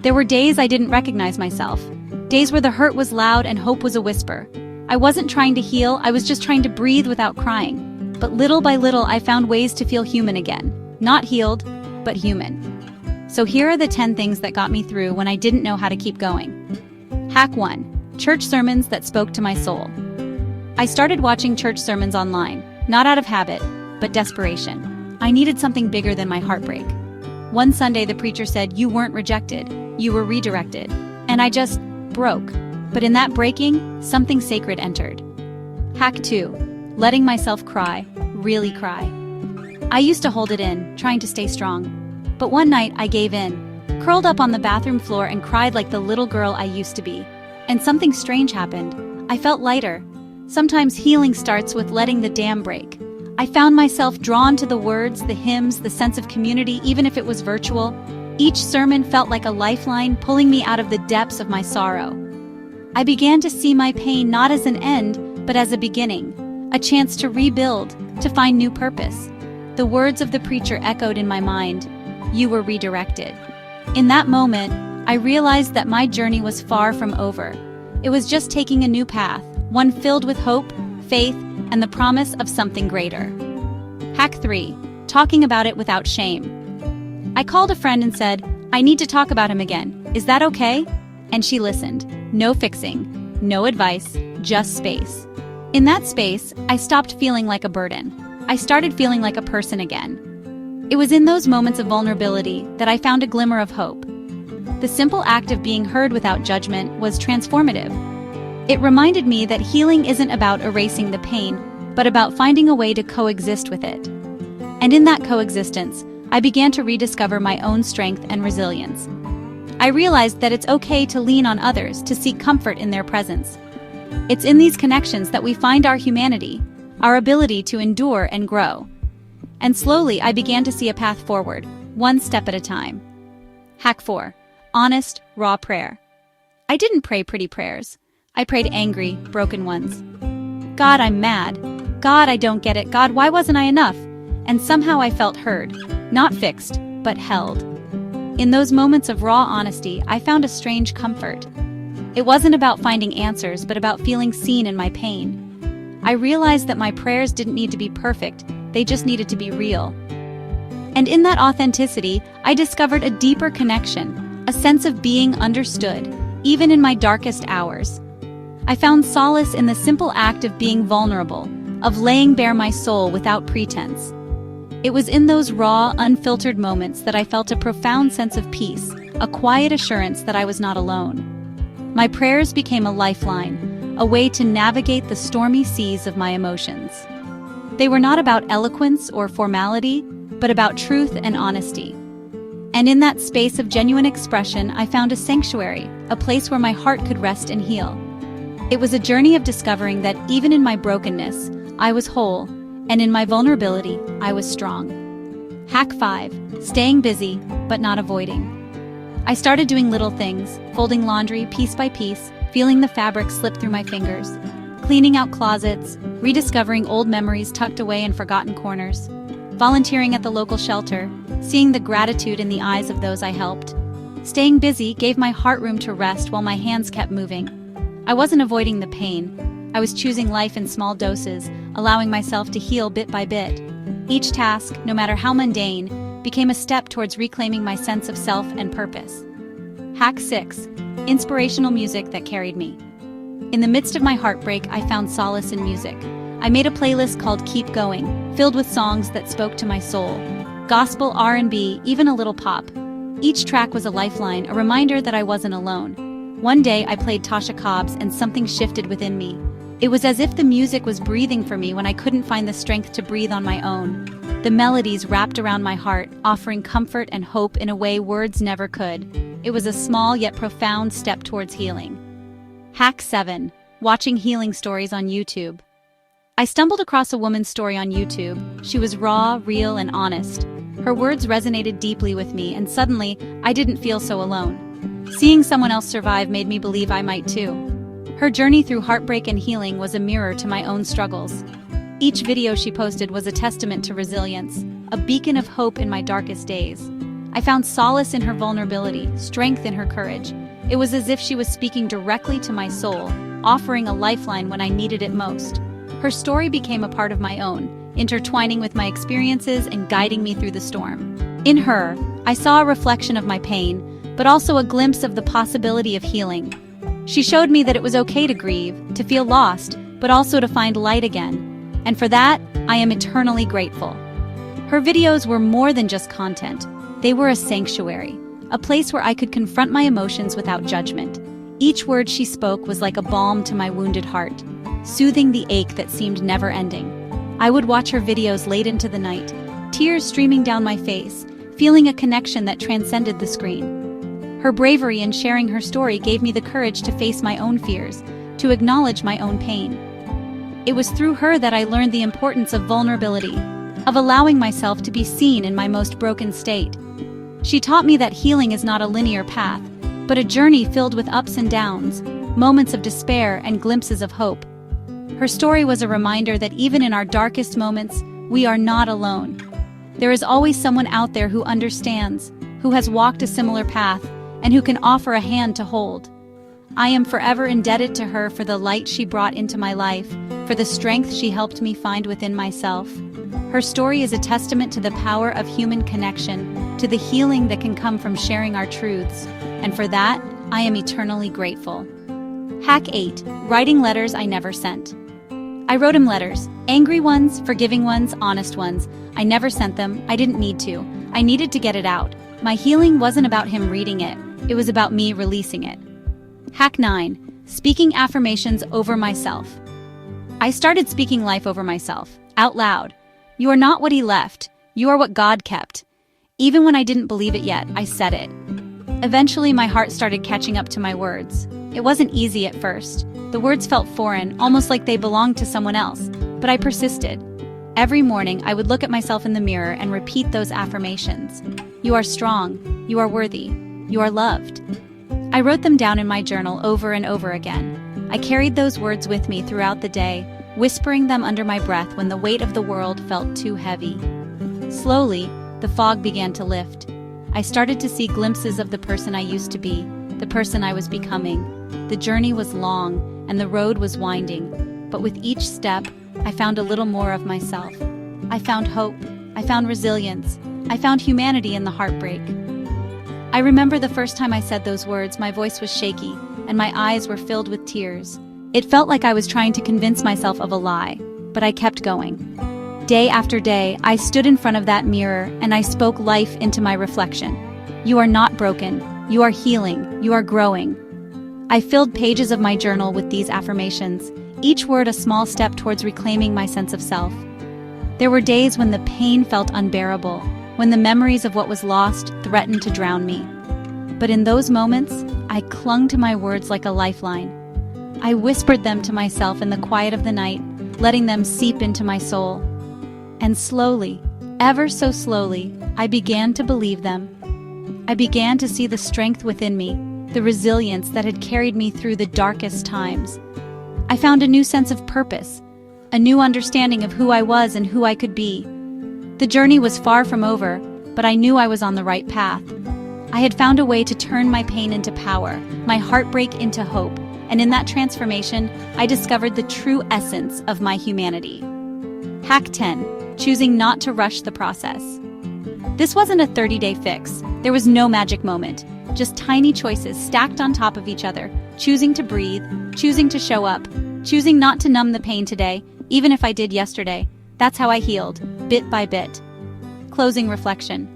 There were days I didn't recognize myself. Days where the hurt was loud and hope was a whisper. I wasn't trying to heal, I was just trying to breathe without crying. But little by little, I found ways to feel human again. Not healed, but human. So here are the 10 things that got me through when I didn't know how to keep going. Hack 1. Church sermons that spoke to my soul. I started watching church sermons online, not out of habit, but desperation. I needed something bigger than my heartbreak. One Sunday, the preacher said, "You weren't rejected, you were redirected." And I just broke. But in that breaking, something sacred entered. Hack 2. Letting myself cry, really cry. I used to hold it in, trying to stay strong. But one night, I gave in, curled up on the bathroom floor and cried like the little girl I used to be. And something strange happened. I felt lighter. Sometimes healing starts with letting the dam break. I found myself drawn to the words, the hymns, the sense of community, even if it was virtual. Each sermon felt like a lifeline, pulling me out of the depths of my sorrow. I began to see my pain not as an end, but as a beginning, a chance to rebuild, to find new purpose. The words of the preacher echoed in my mind, "You were redirected." In that moment, I realized that my journey was far from over. It was just taking a new path, one filled with hope, faith, and the promise of something greater. Hack 3. Talking about it without shame. I called a friend and said, "I need to talk about him again. Is that okay?" And she listened. No fixing, no advice, just space. In that space, I stopped feeling like a burden. I started feeling like a person again. It was in those moments of vulnerability that I found a glimmer of hope. The simple act of being heard without judgment was transformative. It reminded me that healing isn't about erasing the pain, but about finding a way to coexist with it. And in that coexistence, I began to rediscover my own strength and resilience. I realized that it's okay to lean on others, to seek comfort in their presence. It's in these connections that we find our humanity, our ability to endure and grow. And slowly I began to see a path forward, one step at a time. Hack 4. Honest, raw prayer. I didn't pray pretty prayers. I prayed angry, broken ones. God, I'm mad. God, I don't get it. God, why wasn't I enough? And somehow I felt heard, not fixed, but held. In those moments of raw honesty, I found a strange comfort. It wasn't about finding answers, but about feeling seen in my pain. I realized that my prayers didn't need to be perfect, they just needed to be real. And in that authenticity, I discovered a deeper connection, a sense of being understood, even in my darkest hours. I found solace in the simple act of being vulnerable, of laying bare my soul without pretense. It was in those raw, unfiltered moments that I felt a profound sense of peace, a quiet assurance that I was not alone. My prayers became a lifeline, a way to navigate the stormy seas of my emotions. They were not about eloquence or formality, but about truth and honesty. And in that space of genuine expression, I found a sanctuary, a place where my heart could rest and heal. It was a journey of discovering that even in my brokenness, I was whole, and in my vulnerability, I was strong. Hack 5. Staying busy, but not avoiding. I started doing little things, folding laundry piece by piece, feeling the fabric slip through my fingers, cleaning out closets, rediscovering old memories tucked away in forgotten corners, volunteering at the local shelter, seeing the gratitude in the eyes of those I helped. Staying busy gave my heart room to rest while my hands kept moving. I wasn't avoiding the pain. I was choosing life in small doses, allowing myself to heal bit by bit. Each task, no matter how mundane, became a step towards reclaiming my sense of self and purpose. Hack 6. Inspirational music that carried me. In the midst of my heartbreak, I found solace in music. I made a playlist called Keep Going, filled with songs that spoke to my soul. Gospel, R&B, even a little pop. Each track was a lifeline, a reminder that I wasn't alone. One day, I played Tasha Cobbs and something shifted within me. It was as if the music was breathing for me when I couldn't find the strength to breathe on my own. The melodies wrapped around my heart, offering comfort and hope in a way words never could. It was a small yet profound step towards healing. Hack 7. Watching healing stories on YouTube. I stumbled across a woman's story on YouTube. She was raw, real, and honest. Her words resonated deeply with me, and suddenly, I didn't feel so alone. Seeing someone else survive made me believe I might too. Her journey through heartbreak and healing was a mirror to my own struggles. Each video she posted was a testament to resilience, a beacon of hope in my darkest days. I found solace in her vulnerability, strength in her courage. It was as if she was speaking directly to my soul, offering a lifeline when I needed it most. Her story became a part of my own, intertwining with my experiences and guiding me through the storm. In her, I saw a reflection of my pain, but also a glimpse of the possibility of healing. She showed me that it was okay to grieve, to feel lost, but also to find light again. And for that, I am eternally grateful. Her videos were more than just content. They were a sanctuary, a place where I could confront my emotions without judgment. Each word she spoke was like a balm to my wounded heart, soothing the ache that seemed never-ending. I would watch her videos late into the night, tears streaming down my face, feeling a connection that transcended the screen. Her bravery in sharing her story gave me the courage to face my own fears, to acknowledge my own pain. It was through her that I learned the importance of vulnerability, of allowing myself to be seen in my most broken state. She taught me that healing is not a linear path, but a journey filled with ups and downs, moments of despair and glimpses of hope. Her story was a reminder that even in our darkest moments, we are not alone. There is always someone out there who understands, who has walked a similar path, and who can offer a hand to hold. I am forever indebted to her for the light she brought into my life, for the strength she helped me find within myself. Her story is a testament to the power of human connection, to the healing that can come from sharing our truths, and for that, I am eternally grateful. Hack 8. Writing letters I never sent. I wrote him letters. Angry ones, forgiving ones, honest ones. I never sent them. I didn't need to. I needed to get it out. My healing wasn't about him reading it. It was about me releasing it. Hack 9. Speaking affirmations over myself. I started speaking life over myself, out loud. You are not what he left. You are what God kept. Even when I didn't believe it yet, I said it. Eventually, my heart started catching up to my words. It wasn't easy at first. The words felt foreign, almost like they belonged to someone else, but I persisted. Every morning, I would look at myself in the mirror and repeat those affirmations. You are strong. You are worthy. You are loved. I wrote them down in my journal over and over again. I carried those words with me throughout the day, whispering them under my breath when the weight of the world felt too heavy. Slowly, the fog began to lift. I started to see glimpses of the person I used to be, the person I was becoming. The journey was long, and the road was winding, but with each step, I found a little more of myself. I found hope. I found resilience. I found humanity in the heartbreak. I remember the first time I said those words, my voice was shaky, and my eyes were filled with tears. It felt like I was trying to convince myself of a lie, but I kept going. Day after day, I stood in front of that mirror and I spoke life into my reflection. You are not broken. You are healing. You are growing. I filled pages of my journal with these affirmations, each word a small step towards reclaiming my sense of self. There were days when the pain felt unbearable, when the memories of what was lost threatened to drown me. But in those moments, I clung to my words like a lifeline. I whispered them to myself in the quiet of the night, letting them seep into my soul. And slowly, ever so slowly, I began to believe them. I began to see the strength within me, the resilience that had carried me through the darkest times. I found a new sense of purpose, a new understanding of who I was and who I could be. The journey was far from over, but I knew I was on the right path. I had found a way to turn my pain into power, my heartbreak into hope, and in that transformation, I discovered the true essence of my humanity. Hack 10. Choosing not to rush the process. This wasn't a 30-day fix. There was no magic moment, just tiny choices stacked on top of each other, choosing to breathe, choosing to show up, choosing not to numb the pain today, even if I did yesterday. That's how I healed, bit by bit. Closing reflection.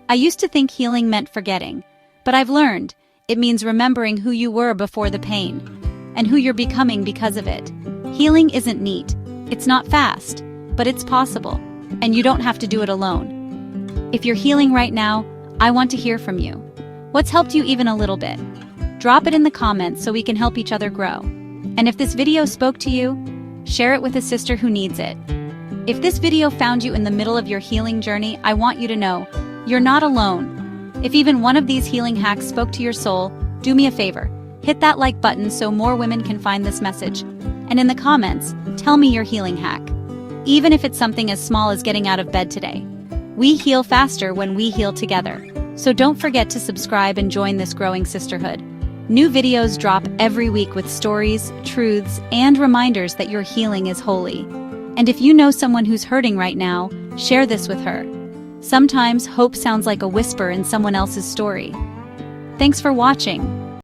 I used to think healing meant forgetting, but I've learned it means remembering who you were before the pain, and who you're becoming because of it. Healing isn't neat. It's not fast, but it's possible, and you don't have to do it alone. If you're healing right now, I want to hear from you. What's helped you even a little bit? Drop it in the comments so we can help each other grow. And if this video spoke to you, share it with a sister who needs it. If this video found you in the middle of your healing journey, I want you to know, you're not alone. If even one of these healing hacks spoke to your soul, do me a favor. Hit that like button so more women can find this message. And in the comments, tell me your healing hack. Even if it's something as small as getting out of bed today. We heal faster when we heal together. So don't forget to subscribe and join this growing sisterhood. New videos drop every week with stories, truths, and reminders that your healing is holy. And if you know someone who's hurting right now, share this with her. Sometimes hope sounds like a whisper in someone else's story. Thanks for watching.